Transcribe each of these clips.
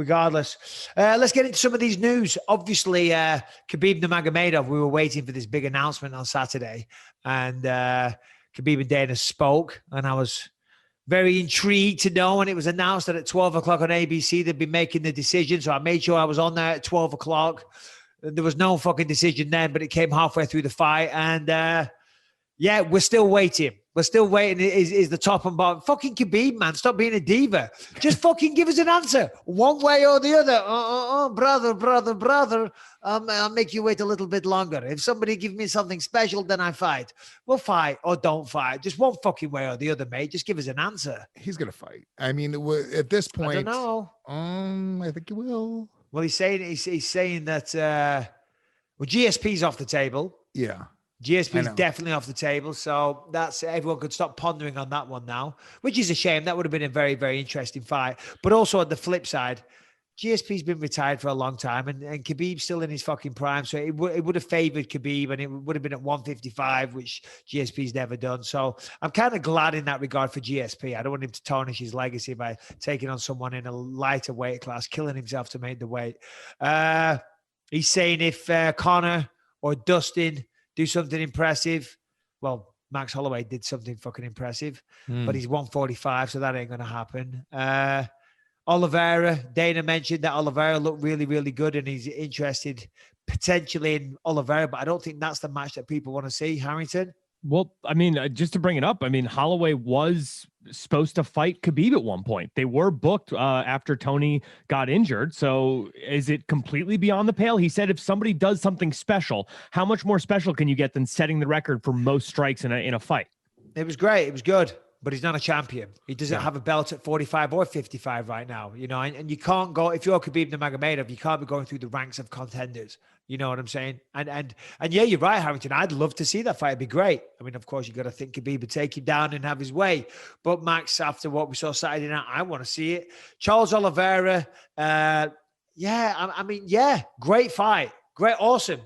Regardless, let's get into some of these news. Obviously, Khabib Nurmagomedov, we were waiting for this big announcement on Saturday, and Khabib and Dana spoke, and I was very intrigued to know when it was announced that at 12 o'clock on ABC, they'd be making the decision. So I made sure I was on there at 12 o'clock. There was no fucking decision then, but it came halfway through the fight, and yeah, we're still waiting. We're still waiting is the top and bottom. Fucking Khabib, man. Stop being a diva. Just fucking give us an answer. One way or the other. Brother. I'll make you wait a little bit longer. If somebody gives me something special, then I fight. We'll fight or don't fight. Just one fucking way or the other, mate. Just give us an answer. He's going to fight. I mean, at this point. I don't know. I think he will. Well, he's saying that well, GSP's off the table. Yeah. GSP is definitely off the table, so that's everyone could stop pondering on that one now, which is a shame. That would have been a very, very interesting fight. But also on the flip side, GSP's been retired for a long time, and Khabib's still in his fucking prime, so it would have favored Khabib, and it would have been at 155, which GSP's never done. So I'm kind of glad in that regard for GSP. I don't want him to tarnish his legacy by taking on someone in a lighter weight class, killing himself to make the weight. He's saying if Conor or Dustin do something impressive. Well, Max Holloway did something fucking impressive, but he's 145, so that ain't going to happen. Oliveira, Dana mentioned that Oliveira looked really, really good, and he's interested potentially in Oliveira, but I don't think that's the match that people want to see. Harrington? Well, I mean, just to bring it up, I mean, Holloway was supposed to fight Khabib at one point. They were booked after Tony got injured. So is it completely beyond the pale? He said if somebody does something special, how much more special can you get than setting the record for most strikes in a fight? It was great. It was good. But he's not a champion. He doesn't have a belt at 45 or 55 right now, you know, and you can't go, if you're Khabib Nurmagomedov, you can't be going through the ranks of contenders. You know what I'm saying? And yeah, you're right, Harrington. I'd love to see that fight. It'd be great. I mean, of course, you got to think Khabib would take him down and have his way. But Max, after what we saw Saturday night, I want to see it. Charles Oliveira, great fight. Great, awesome.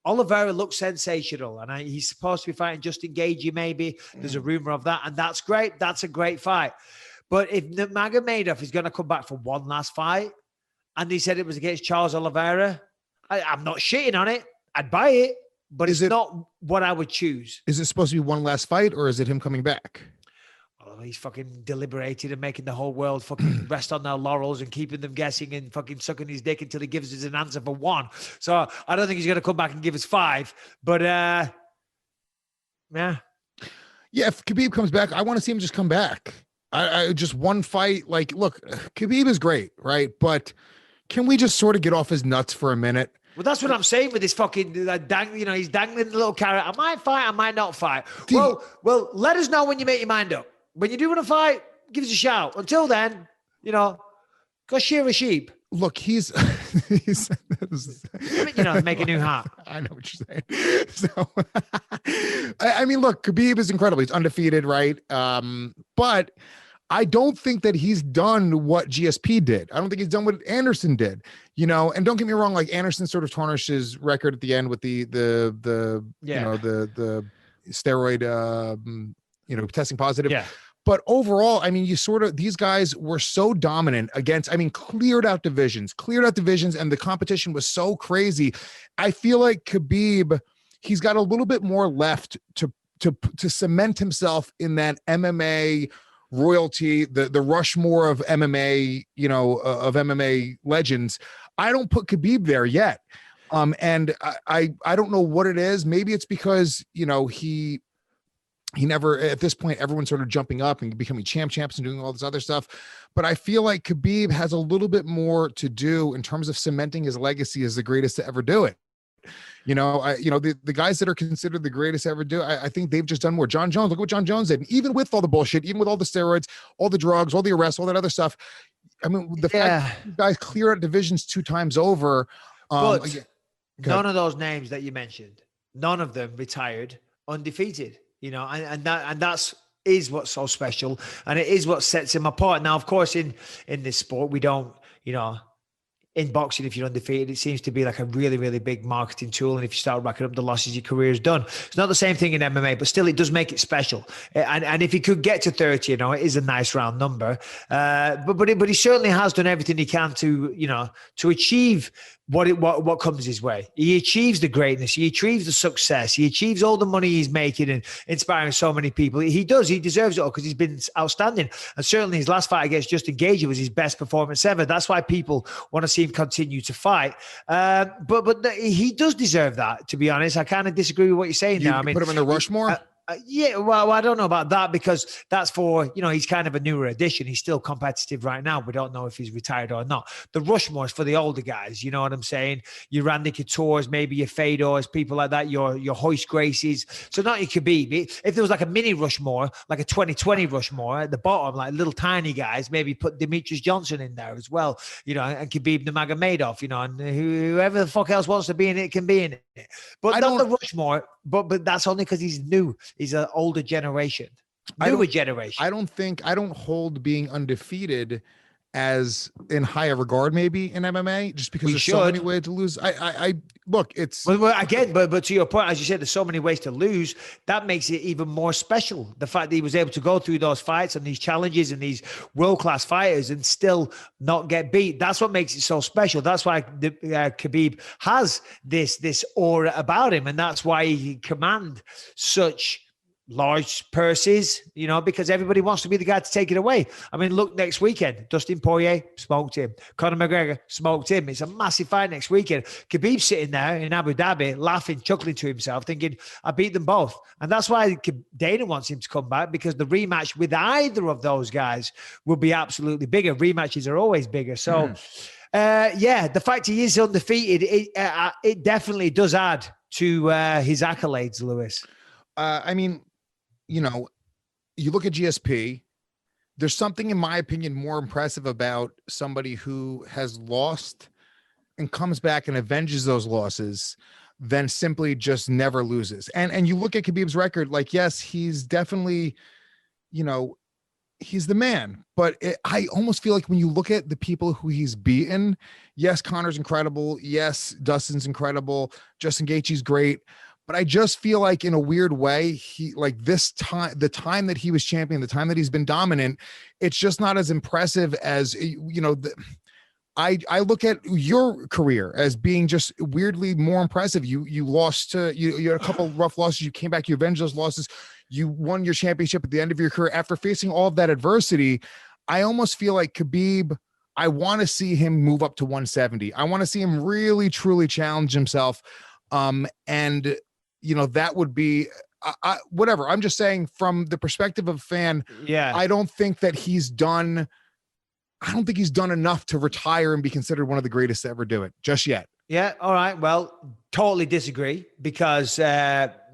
Oliveira looks sensational, and he's supposed to be fighting Justin Gaethje, maybe. There's a rumor of that, and that's great. That's a great fight. But if Nurmagomedov is going to come back for one last fight, and he said it was against Charles Oliveira, I'm not shitting on it. I'd buy it, but it's not what I would choose. Is it supposed to be one last fight, or is it him coming back? Well, he's fucking deliberated and making the whole world fucking rest on their laurels and keeping them guessing and fucking sucking his dick until he gives us an answer for one. So I don't think he's going to come back and give us five. But yeah. Yeah, if Khabib comes back, I want to see him just come back. I just one fight. Like, look, Khabib is great, right? But can we just sort of get off his nuts for a minute? Well, that's what I'm saying with this fucking he's dangling the little carrot. I might fight, I might not fight. Well, let us know when you make your mind up. When you do want to fight, give us a shout. Until then, go shear a sheep. Look, he's make a new hat. I know what you're saying. So, I mean, look, Khabib is incredible. He's undefeated, right? But I don't think that he's done what GSP did. I don't think he's done what Anderson did, and don't get me wrong, like Anderson sort of tarnished his record at the end with the steroid, testing positive. Yeah. But overall, I mean, these guys were so dominant against, cleared out divisions, and the competition was so crazy. I feel like Khabib, he's got a little bit more left to cement himself in that MMA royalty, the Rushmore of MMA, of MMA legends. I don't put Khabib there yet. And I don't know what it is. Maybe it's because, he never, at this point, everyone's sort of jumping up and becoming champs and doing all this other stuff. But I feel like Khabib has a little bit more to do in terms of cementing his legacy as the greatest to ever do it. The guys that are considered the greatest to ever do, I think they've just done more. John Jones, look what John Jones did. And even with all the bullshit, even with all the steroids, all the drugs, all the arrests, all that other stuff. I mean, the fact that guys clear out divisions 2 times over. But none of those names that you mentioned, none of them retired undefeated. And that's what's so special, and it is what sets him apart. Now, of course, in this sport, we don't, in boxing, if you're undefeated, it seems to be like a really, really big marketing tool. And if you start racking up the losses, your career is done. It's not the same thing in MMA, but still, it does make it special. And if he could get to 30, you know, it is a nice round number. But he certainly has done everything he can to, you know, to achieve what comes his way. He achieves the greatness. He achieves the success. He achieves all the money he's making and inspiring so many people. He does. He deserves it all because he's been outstanding. And certainly his last fight against Justin Gaethje was his best performance ever. That's why people want to see him continue to fight. But he does deserve that, to be honest. I kind of disagree with what you're saying now. I mean, put him in the Rushmore? Yeah, well, I don't know about that because that's for, you know, he's kind of a newer addition. He's still competitive right now. We don't know if he's retired or not. The Rushmore is for the older guys. You know what I'm saying? Your Randy Couture's, maybe your Fedors, people like that, your Hoist Gracies. So not your Khabib. If there was like a mini Rushmore, like a 2020 Rushmore at the bottom, like little tiny guys, maybe put Demetrius Johnson in there as well, you know, and Khabib Nurmagomedov, you know, and whoever the fuck else wants to be in it can be in it. But not the Rushmore, but that's only because he's new. He's an older generation, newer generation. I don't hold being undefeated as in higher regard, maybe in MMA, just because there's so many ways to lose. I look, it's but to your point, as you said, there's so many ways to lose. That makes it even more special. The fact that he was able to go through those fights and these challenges and these world-class fighters and still not get beat. That's what makes it so special. That's why Khabib has this aura about him, and that's why he can command such large purses, you know, because everybody wants to be the guy to take it away. I mean, look, next weekend, Dustin Poirier smoked him. Conor McGregor smoked him. It's a massive fight next weekend. Khabib's sitting there in Abu Dhabi, laughing, chuckling to himself, thinking, I beat them both. And that's why Dana wants him to come back, because the rematch with either of those guys will be absolutely bigger. Rematches are always bigger. So, the fact he is undefeated, it definitely does add to his accolades, Lewis. I mean, you know, you look at GSP, there's something, in my opinion, more impressive about somebody who has lost and comes back and avenges those losses than simply just never loses. And you look at Khabib's record, like, yes, he's definitely, you know, he's the man, but I almost feel like when you look at the people who he's beaten, yes, Conor's incredible. Yes, Dustin's incredible. Justin Gaethje's great. But I just feel like, in a weird way, he, like, this time, the time that he was champion, the time that he's been dominant, it's just not as impressive as, you know, I look at your career as being just weirdly more impressive. You lost to, you had a couple of rough losses. You came back, you avenged those losses. You won your championship at the end of your career after facing all of that adversity. I almost feel like Khabib, I want to see him move up to 170. I want to see him really, truly challenge himself. And, you know, that would be whatever. I'm just saying, from the perspective of a fan, I don't think he's done enough to retire and be considered one of the greatest to ever do it just yet. Yeah. All right. Well, totally disagree, because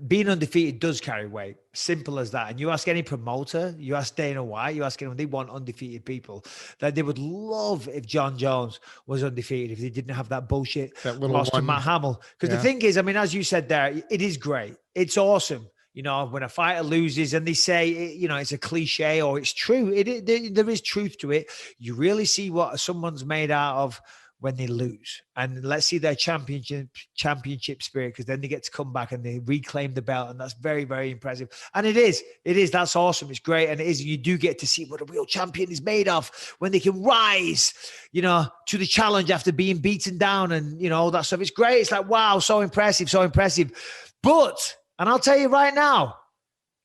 being undefeated does carry weight. Simple as that. And you ask any promoter, you ask Dana White, you ask anyone, they want undefeated people. That they would love if John Jones was undefeated, if they didn't have that bullshit loss to Matt Hamill. Because the thing is, I mean, as you said there, it is great. It's awesome. You know, when a fighter loses and they say, you know, it's a cliche or it's true, there is truth to it. You really see what someone's made out of when they lose. And let's see their championship spirit, because then they get to come back and they reclaim the belt. And that's very, very impressive. And it is. That's awesome. It's great. And it is. You do get to see what a real champion is made of, when they can rise, you know, to the challenge after being beaten down and, you know, all that stuff. It's great. It's like, wow, so impressive, so impressive. But, and I'll tell you right now,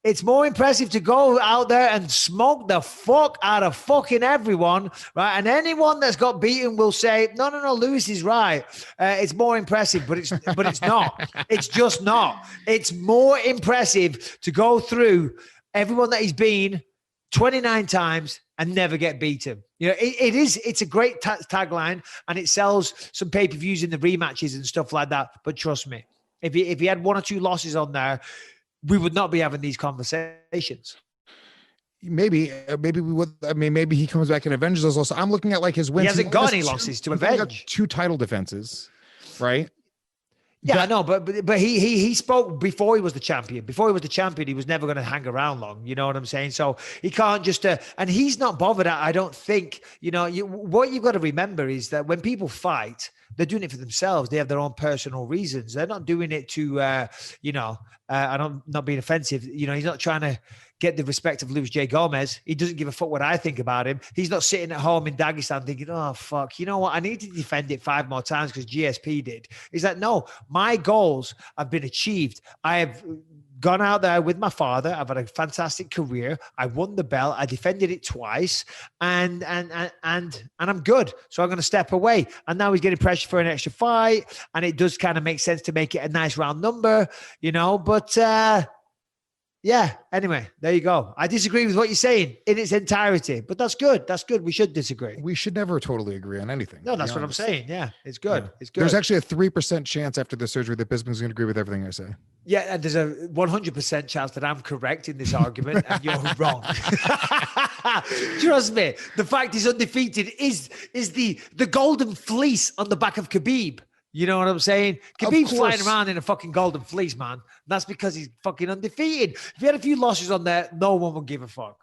it's more impressive to go out there and smoke the fuck out of fucking everyone, right? And anyone that's got beaten will say, no, Lewis is right. It's more impressive, but it's not. It's just not. It's more impressive to go through everyone that he's been 29 times and never get beaten. You know, it's a great tagline, and it sells some pay-per-views in the rematches and stuff like that. But trust me, if he had one or two losses on there, we would not be having these conversations. Maybe we would. I mean, maybe he comes back and avenges those losses. I'm looking at, like, his wins. He hasn't got any losses to avenge. 2 title defenses, right? Yeah, I know, but he spoke before he was the champion. Before he was the champion, he was never going to hang around long. You know what I'm saying? So he can't just and he's not bothered. I don't think. What you've got to remember is that when people fight, they're doing it for themselves. They have their own personal reasons. They're not doing it to, and I'm not being offensive. He's not trying to get the respect of Luis J. Gomez. He doesn't give a fuck what I think about him. He's not sitting at home in Dagestan thinking, oh, fuck, you know what? I need to defend it 5 more times because GSP did. He's like, no, my goals have been achieved. I have gone out there with my father. I've had a fantastic career. I won the belt. I defended it twice, and I'm good. So I'm going to step away. And now he's getting pressure for an extra fight, and it does kind of make sense to make it a nice round number, But yeah. Anyway, there you go. I disagree with what you're saying in its entirety, but that's good. That's good. We should disagree. We should never totally agree on anything. No, that's what I'm saying. Yeah, it's good. Yeah. It's good. There's actually a 3% chance after the surgery that Bisping's going to agree with everything I say. Yeah, and there's a 100% chance that I'm correct in this argument and you're wrong. Trust me. The fact he's undefeated is the golden fleece on the back of Khabib. You know what I'm saying? Khabib's flying around in a fucking golden fleece, man. That's because he's fucking undefeated. If he had a few losses on there, no one would give a fuck.